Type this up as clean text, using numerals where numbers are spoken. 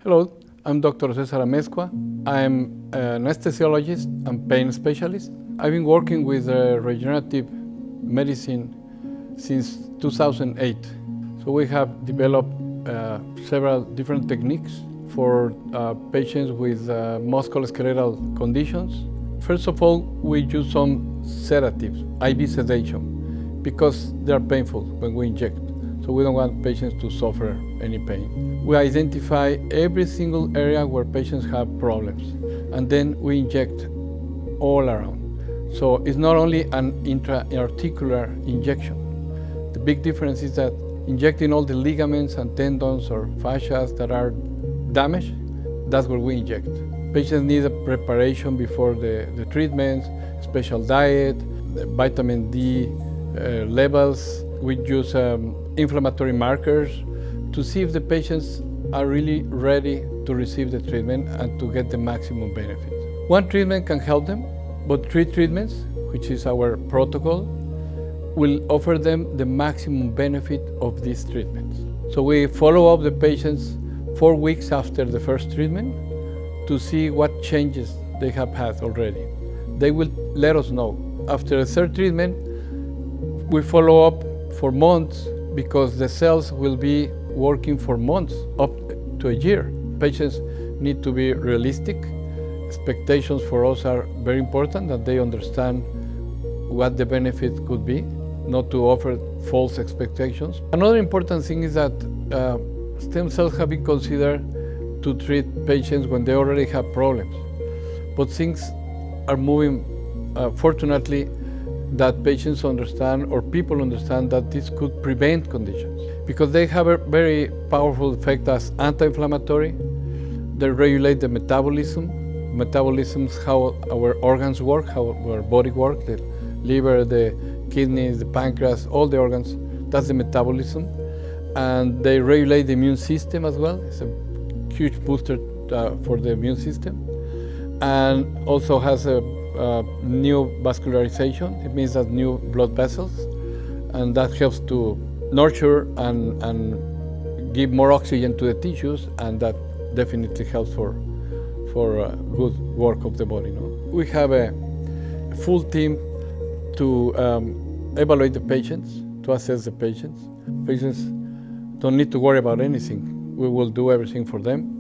Hello, I'm Dr. Cesar Amescua. I'm an anesthesiologist and pain specialist. I've been working with regenerative medicine since 2008. So we have developed several different techniques for patients with musculoskeletal conditions. First of all, we use some sedatives, IV sedation, because they are painful when we inject. So we don't want patients to suffer any pain. We identify every single area where patients have problems, and then we inject all around. So it's not only an intra-articular injection. The big difference is that injecting all the ligaments and tendons or fascias that are damaged, that's where we inject. Patients need a preparation before the treatments, special diet, vitamin D levels. We use inflammatory markers to see if the patients are really ready to receive the treatment and to get the maximum benefit. One treatment can help them, but 3 treatments, which is our protocol, will offer them the maximum benefit of these treatments. So we follow up the patients 4 weeks after the first treatment to see what changes they have had already. They will let us know. After the 3rd treatment, we follow up for months because the cells will be working for months, up to a year. Patients need to be realistic. Expectations for us are very important, that they understand what the benefit could be, not to offer false expectations. Another important thing is that stem cells have been considered to treat patients when they already have problems. But things are moving, fortunately, that patients understand or people understand that this could prevent conditions because they have a very powerful effect as anti-inflammatory. They regulate the metabolism. Metabolism is how our organs work, how our body works, the liver, the kidneys, the pancreas, all the organs, that's the metabolism. And they regulate the immune system as well. It's a huge booster for the immune system. And also has a new vascularization. It means that new blood vessels, and that helps to nurture and give more oxygen to the tissues, and that definitely helps for good work of the body. No? We have a full team to evaluate the patients, to assess the patients. Patients don't need to worry about anything. We will do everything for them.